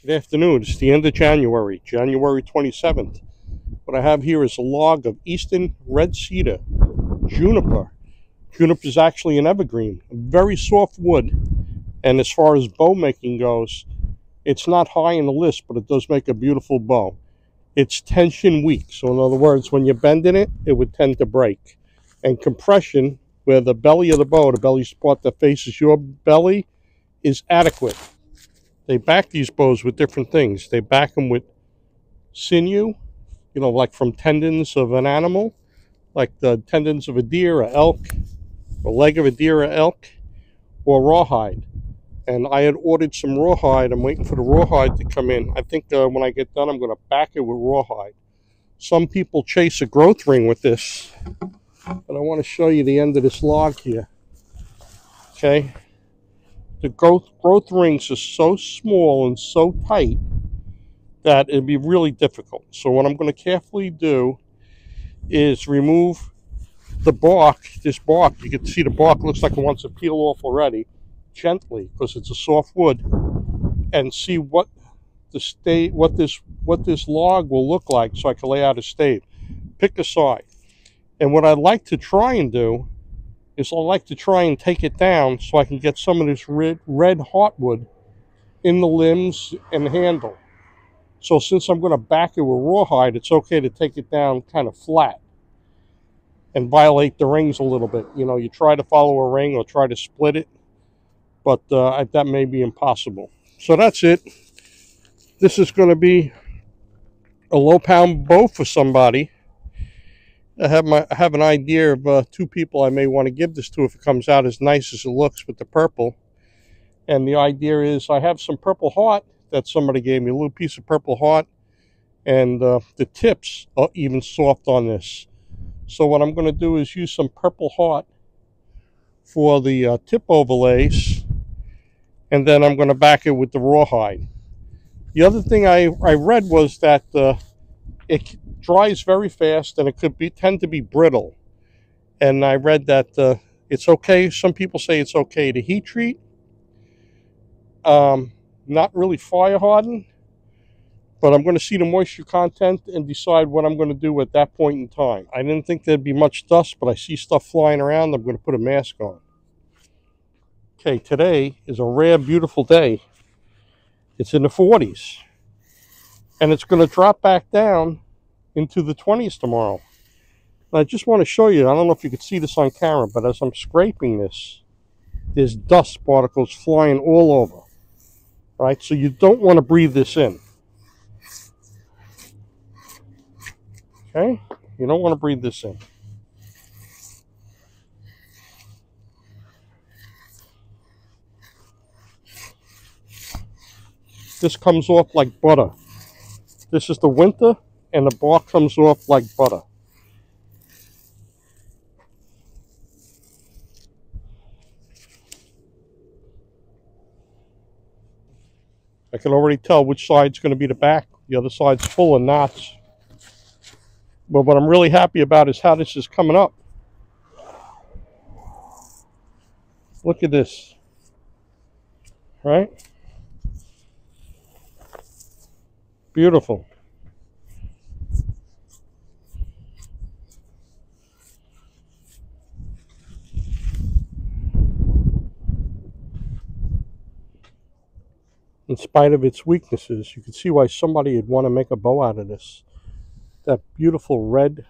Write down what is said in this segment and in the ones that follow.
Good afternoon. It's the end of January, January 27th. What I have here is a log of eastern red cedar, juniper. Juniper is actually an evergreen, a very soft wood. And as far as bow making goes, it's not high in the list, but it does make a beautiful bow. It's tension weak. So in other words, when you're bending it, it would tend to break. And compression, where the belly of the bow, the belly spot that faces your belly, is adequate. They back these bows with different things. They back them with sinew, like from tendons of an animal, like the tendons of a deer, or elk, or leg of a deer or elk, or rawhide. And I had ordered some rawhide. I'm waiting for the rawhide to come in. I think when I get done, I'm going to back it with rawhide. Some people chase a growth ring with this, but I want to show you the end of this log here. Okay. The growth rings are so small and so tight that it'd be really difficult. So what I'm going to carefully do is remove the bark. This bark, you can see the bark looks like it wants to peel off already, gently, because it's a soft wood, and see what this log will look like, so I can lay out a stave. Pick a side. And what I'd like to try and do is I like to try and take it down so I can get some of this red heartwood in the limbs and handle. So since I'm going to back it with rawhide, it's okay to take it down kind of flat and violate the rings a little bit. You try to follow a ring or try to split it, but that may be impossible. So that's it. This is going to be a low-pound bow for somebody. I have an idea of two people I may want to give this to if it comes out as nice as it looks with the purple. And the idea is I have some purple heart that somebody gave me, a little piece of purple heart, and the tips are even soft on this. So what I'm going to do is use some purple heart for the tip overlays, and then I'm going to back it with the rawhide. The other thing I read was that it dries very fast and it could tend to be brittle. And I read that it's okay. Some people say it's okay to heat treat. Not really fire harden, but I'm going to see the moisture content and decide what I'm going to do at that point in time. I didn't think there'd be much dust, but I see stuff flying around. I'm going to put a mask on. Okay, today is a rare, beautiful day. It's in the 40s. And it's going to drop back down into the 20s tomorrow. And I just want to show you, I don't know if you can see this on camera, but as I'm scraping this, there's dust particles flying all over. Right? So you don't want to breathe this in. Okay? You don't want to breathe this in. This comes off like butter. This is the winter, and the bark comes off like butter. I can already tell which side's going to be the back. The other side's full of knots. But what I'm really happy about is how this is coming up. Look at this. Right? Beautiful. In spite of its weaknesses, you can see why somebody would want to make a bow out of this. That beautiful red,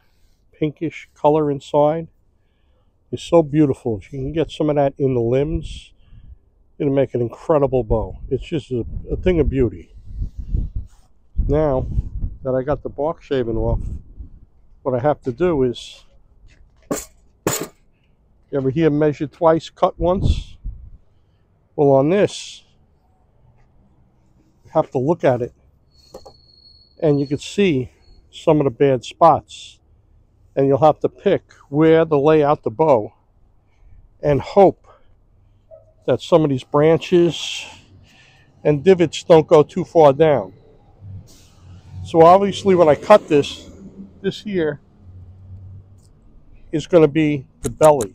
pinkish color inside is so beautiful. If you can get some of that in the limbs, it'll make an incredible bow. It's just a thing of beauty. Now that I got the bark shaven off, what I have to do is, you ever hear measure twice, cut once? Well, on this, you have to look at it, and you can see some of the bad spots. And you'll have to pick where to lay out the bow and hope that some of these branches and divots don't go too far down. So obviously when I cut this here is going to be the belly.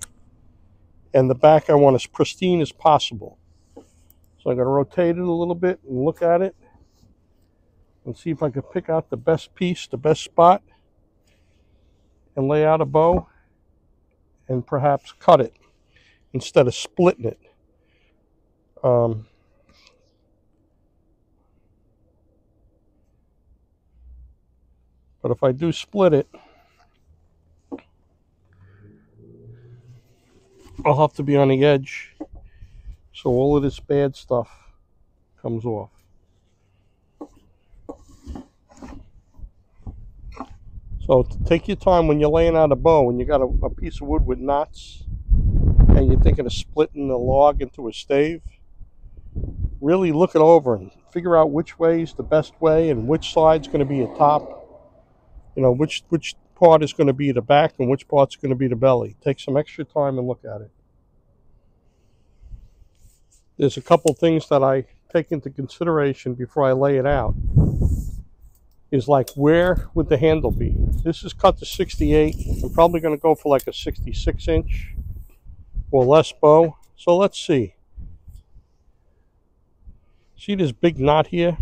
And the back I want as pristine as possible. So I'm going to rotate it a little bit and look at it. and see if I can pick out the best piece, the best spot, and lay out a bow and perhaps cut it instead of splitting it. But if I do split it, I'll have to be on the edge so all of this bad stuff comes off. So take your time when you're laying out a bow and you got a piece of wood with knots and you're thinking of splitting the log into a stave. Really look it over and figure out which way is the best way and which side's going to be a top. You know, which part is going to be the back and which part's going to be the belly. Take some extra time and look at it. There's a couple things that I take into consideration before I lay it out. Is like, where would the handle be? This is cut to 68. I'm probably going to go for like a 66 inch or less bow. So let's see. See this big knot here?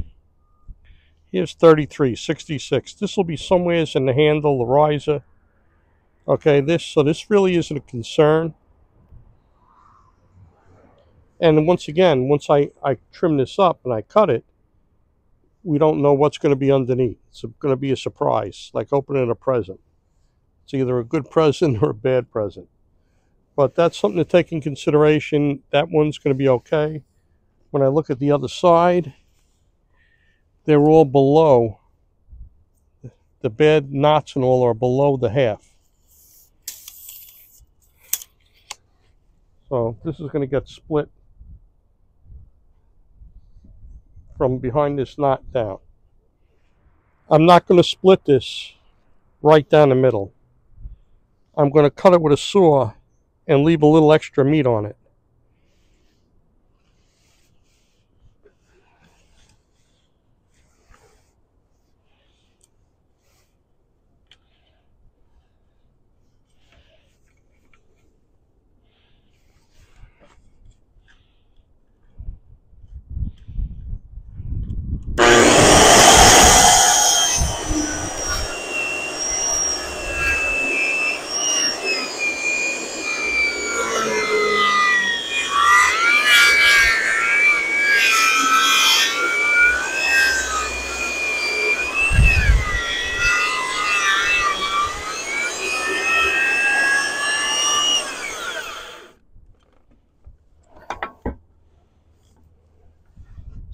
Here's 33, 66. This will be somewhere in the handle, the riser. Okay, so this really isn't a concern. And once again, once I trim this up and I cut it, we don't know what's going to be underneath. It's going to be a surprise, like opening a present. It's either a good present or a bad present. But that's something to take in consideration. That one's going to be okay. When I look at the other side, they're all below. The bad knots and all are below the half. So this is going to get split from behind this knot down. I'm not going to split this right down the middle. I'm going to cut it with a saw and leave a little extra meat on it.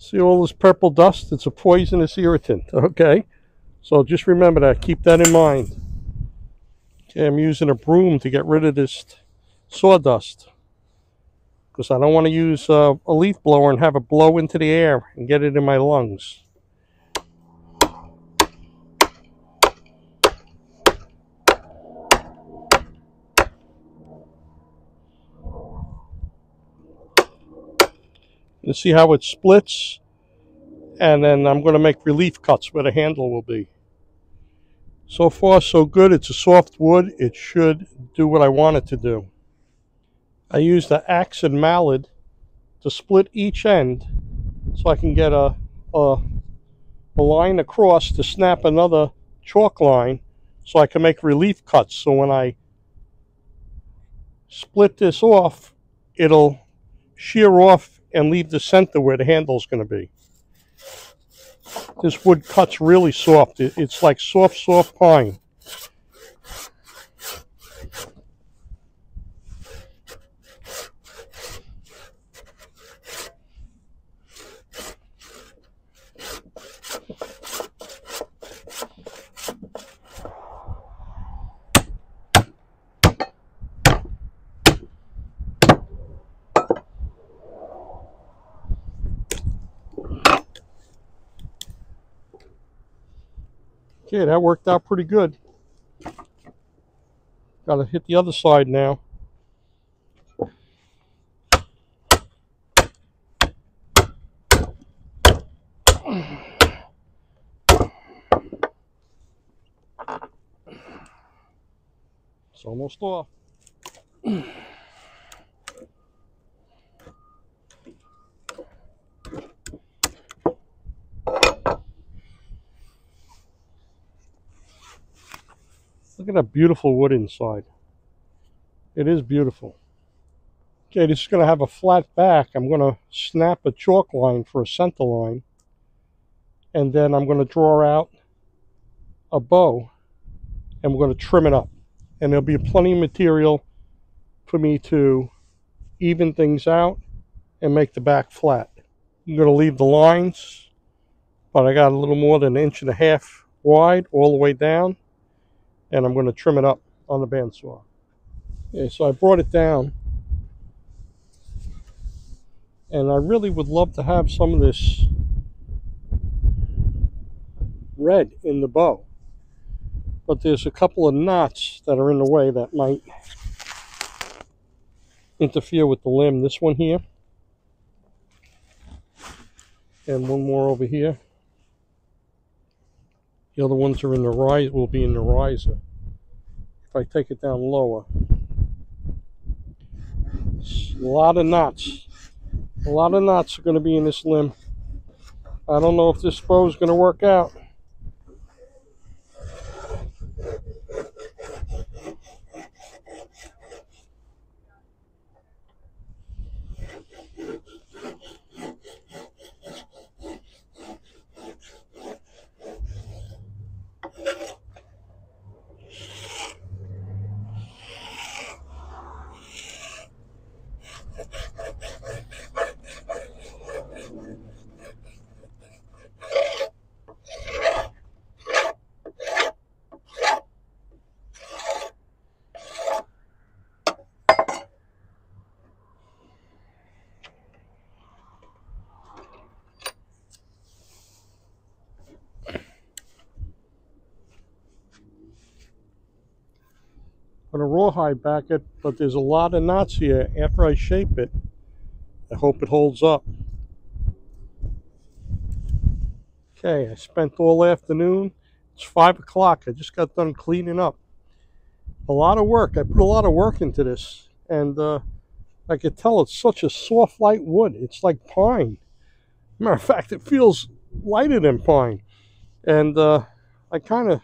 See all this purple dust? It's a poisonous irritant, okay? So just remember that. Keep that in mind. Okay, I'm using a broom to get rid of this sawdust, because I don't want to use a leaf blower and have it blow into the air and get it in my lungs. You see how it splits? And then I'm going to make relief cuts where the handle will be. So far, so good. It's a soft wood. It should do what I want it to do. I used the axe and mallet to split each end so I can get a line across to snap another chalk line so I can make relief cuts. So when I split this off, it'll shear off and leave the center where the handle's going to be. This wood cuts really soft. It's like soft pine. Okay, that worked out pretty good. Got to hit the other side now. It's almost off. at that beautiful wood inside. It is beautiful. Okay, this is going to have a flat back. I'm going to snap a chalk line for a center line. And then I'm going to draw out a bow. And we're going to trim it up. And there'll be plenty of material for me to even things out and make the back flat. I'm going to leave the lines, but I got a little more than 1.5 inches wide all the way down. And I'm going to trim it up on the bandsaw. Okay, so I brought it down. And I really would love to have some of this red in the bow. But there's a couple of knots that are in the way that might interfere with the limb. This one here. And one more over here. The other ones are in the riser, will be in the riser. If I take it down lower. A lot of knots. A lot of knots are going to be in this limb. I don't know if this bow is going to work out. I'm going to rawhide back it, but there's a lot of knots here. After I shape it, I hope it holds up. Okay, I spent all afternoon. It's 5 o'clock. I just got done cleaning up. A lot of work. I put a lot of work into this, and I could tell it's such a soft, light wood. It's like pine. Matter of fact, it feels lighter than pine. And I kind of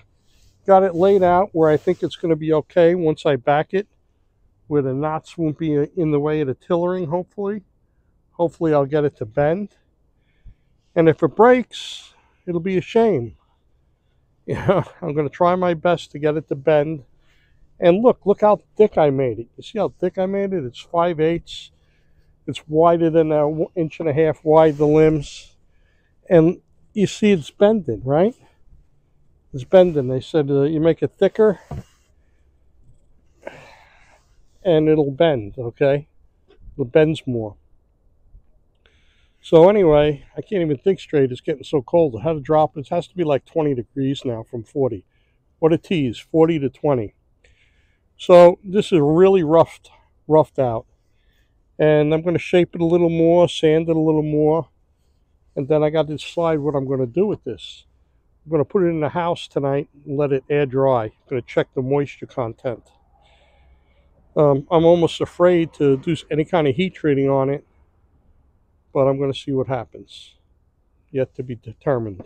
got it laid out where I think it's going to be okay once I back it, where the knots won't be in the way of the tillering, hopefully. Hopefully I'll get it to bend. And if it breaks, it'll be a shame. Yeah, I'm going to try my best to get it to bend. And look how thick I made it. You see how thick I made it? It's 5/8. It's wider than 1.5 inches wide, the limbs. And you see it's bending, right? It's bending. They said you make it thicker and it'll bend, okay? It bends more. So anyway, I can't even think straight. It's getting so cold. I had to drop. It has to be like 20 degrees now from 40. What a tease, 40 to 20. So this is really roughed out. And I'm going to shape it a little more, sand it a little more. And then I got to decide what I'm going to do with this. I'm going to put it in the house tonight and let it air dry. I'm going to check the moisture content. I'm almost afraid to do any kind of heat treating on it, but I'm going to see what happens. Yet to be determined.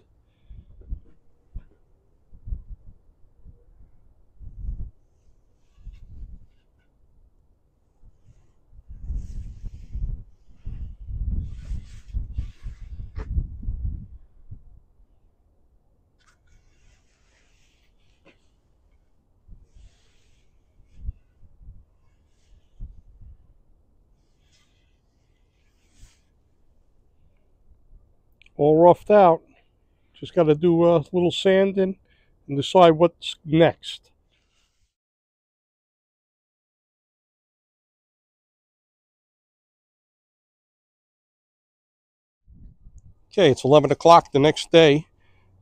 All roughed out. Just got to do a little sanding and decide what's next. Okay, it's 11 o'clock the next day,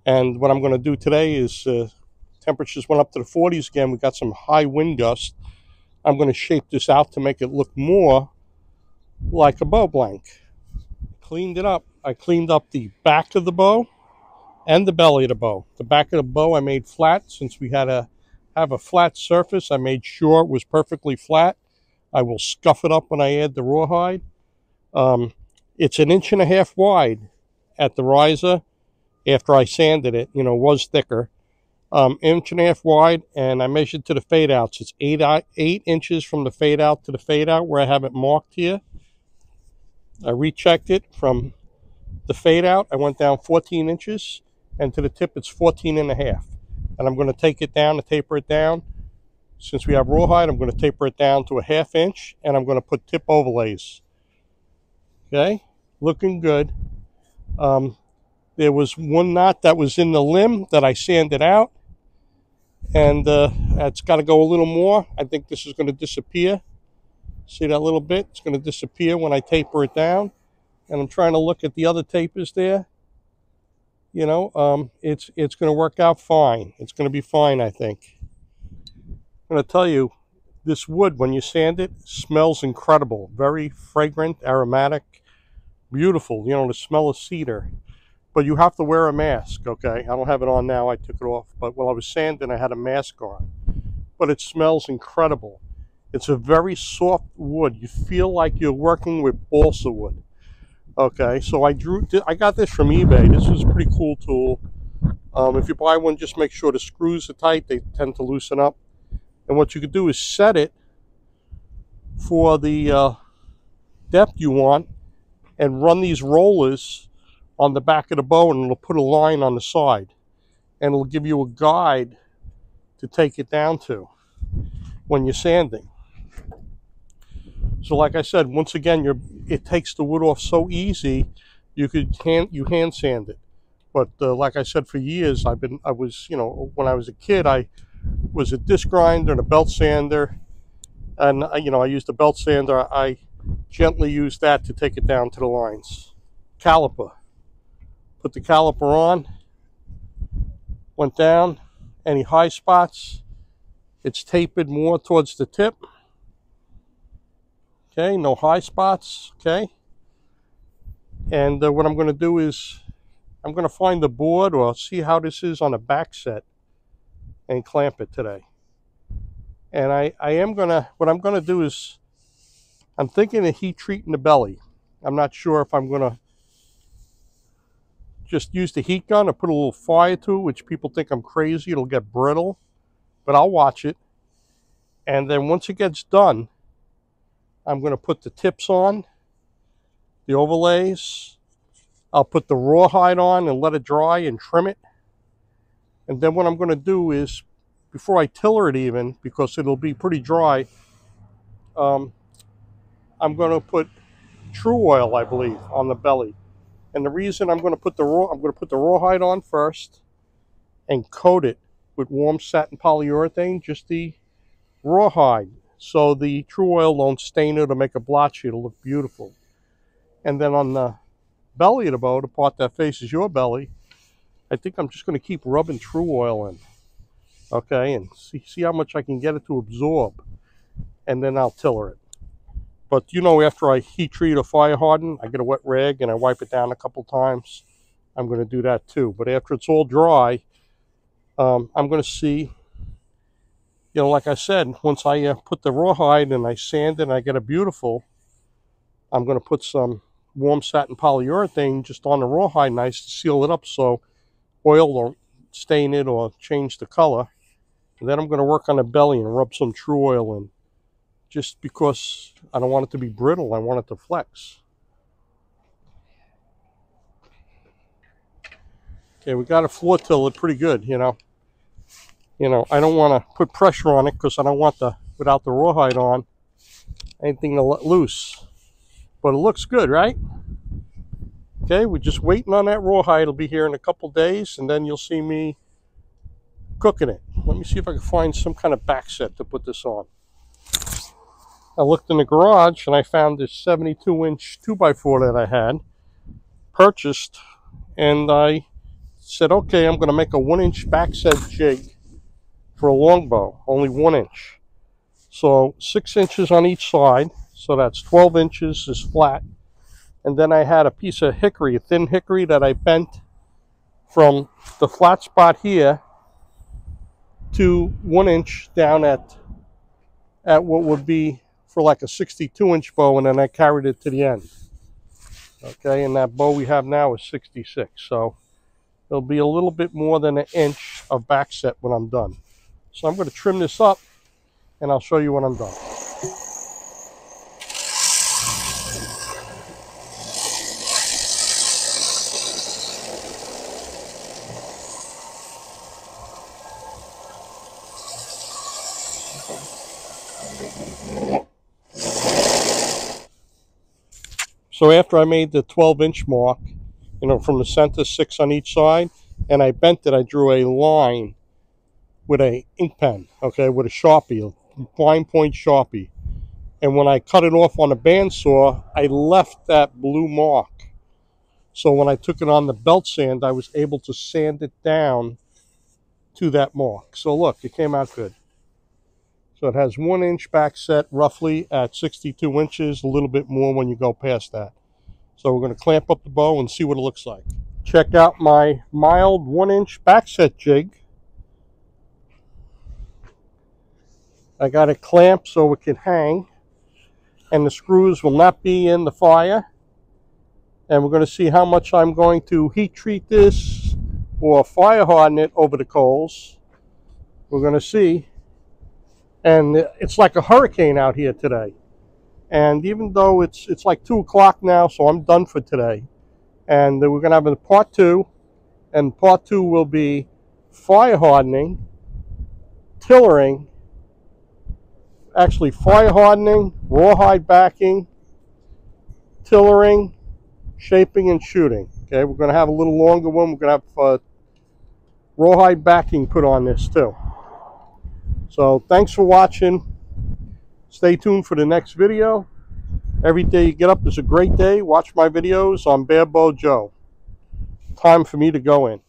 and what I'm going to do today is temperatures went up to the 40s again. We got some high wind gusts. I'm going to shape this out to make it look more like a bow blank. Cleaned it up. I cleaned up the back of the bow and the belly of the bow. The back of the bow I made flat. Since we had to have a flat surface, I made sure it was perfectly flat. I will scuff it up when I add the rawhide. It's 1.5 inches wide at the riser. After I sanded it, was thicker. inch and a half wide, and I measured to the fade outs. It's 8 inches from the fade out to the fade out where I have it marked here. I rechecked it from the fade out. I went down 14 inches, and to the tip it's 14 and a half. And I'm going to take it down to taper it down. Since we have rawhide, I'm going to taper it down to a 1/2 inch, and I'm going to put tip overlays. Okay, looking good. There was one knot that was in the limb that I sanded out, and it's got to go a little more. I think this is going to disappear. See that little bit? It's going to disappear when I taper it down. And I'm trying to look at the other tapers there. You know, it's going to work out fine. It's going to be fine, I think. I'm going to tell you, this wood, when you sand it, smells incredible. Very fragrant, aromatic, beautiful. You know, the smell of cedar. But you have to wear a mask, okay? I don't have it on now. I took it off. But while I was sanding, I had a mask on. But it smells incredible. It's a very soft wood. You feel like you're working with balsa wood. Okay, so I got this from eBay. This is a pretty cool tool. If you buy one, just make sure the screws are tight. They tend to loosen up. And what you could do is set it for the depth you want and run these rollers on the back of the bow, and it'll put a line on the side. And it'll give you a guide to take it down to when you're sanding. So like I said, once again, it takes the wood off so easy, you hand sand it. But like I said, for years, I was, you know, when I was a kid, I was a disc grinder and a belt sander. And, you know, I used a belt sander. I gently used that to take it down to the lines. Caliper. Put the caliper on. Went down. Any high spots, it's tapered more towards the tip. Okay, no high spots, okay? And what I'm going to do is, I'm going to find the board or see how this is on a back set and clamp it today. And what I'm going to do is, I'm thinking of heat treating the belly. I'm not sure if I'm going to just use the heat gun or put a little fire to it, which people think I'm crazy. It'll get brittle, but I'll watch it. And then once it gets done, I'm going to put the tips on, the overlays. I'll put the rawhide on and let it dry and trim it. And then what I'm going to do is, before I tiller it even, because it'll be pretty dry, I'm going to put True Oil, I believe, on the belly. And the reason I'm going to put the rawhide on first and coat it with warm satin polyurethane, just the rawhide, so the True Oil don't stain it or make a blotch. It'll look beautiful. And then on the belly of the bow, the part that faces your belly, I think I'm just going to keep rubbing True Oil in. Okay, and see how much I can get it to absorb. And then I'll tiller it. But you know, after I heat treat or fire harden, I get a wet rag and I wipe it down a couple times. I'm going to do that too. But after it's all dry, I'm going to see, you know, like I said, once I put the rawhide and I sand it and I get it beautiful, I'm going to put some warm satin polyurethane just on the rawhide, nice, to seal it up so oil won't stain it or change the color. And then I'm going to work on the belly and rub some True Oil in, just because I don't want it to be brittle. I want it to flex. Okay, we got a floor tiller pretty good, you know. I don't want to put pressure on it because I don't want without the rawhide on, anything to let loose. But it looks good, right? Okay, we're just waiting on that rawhide. It'll be here in a couple days, and then you'll see me cooking it. Let me see if I can find some kind of back set to put this on. I looked in the garage and I found this 72-inch 2x4 that I had purchased, and I said, okay, I'm going to make a 1-inch back set jig for a longbow, only 1 inch. So 6 inches on each side, so that's 12 inches is flat. And then I had a piece of hickory, a thin hickory that I bent from the flat spot here to 1 inch down at what would be for like a 62-inch bow, and then I carried it to the end. Okay, and that bow we have now is 66. So It'll be a little bit more than 1 inch of backset when I'm done. So I'm going to trim this up, and I'll show you when I'm done. So after I made the 12-inch mark, you know, from the center, 6 on each side, and I bent it, I drew a line with a ink pen, okay, with a Sharpie, a fine point Sharpie. And when I cut it off on a bandsaw, I left that blue mark. So when I took it on the belt sand, I was able to sand it down to that mark. So look, it came out good. So it has 1 inch backset roughly at 62 inches, a little bit more when you go past that. So we're going to clamp up the bow and see what it looks like. Check out my mild 1 inch backset jig. I got it clamped so it can hang, and the screws will not be in the fire. And we're going to see how much I'm going to heat treat this or fire harden it over the coals. We're going to see. And it's like a hurricane out here today. And even though it's like 2 o'clock now, so I'm done for today. And we're going to have a part 2. And part 2 will be fire hardening, tillering, actually fire hardening, rawhide backing, tillering, shaping, and shooting. Okay, we're going to have a little longer one. We're going to have rawhide backing put on this too. So thanks for watching. Stay tuned for the next video. Every day you get up is a great day. Watch my videos on Bare Bow Joe. Time for me to go in.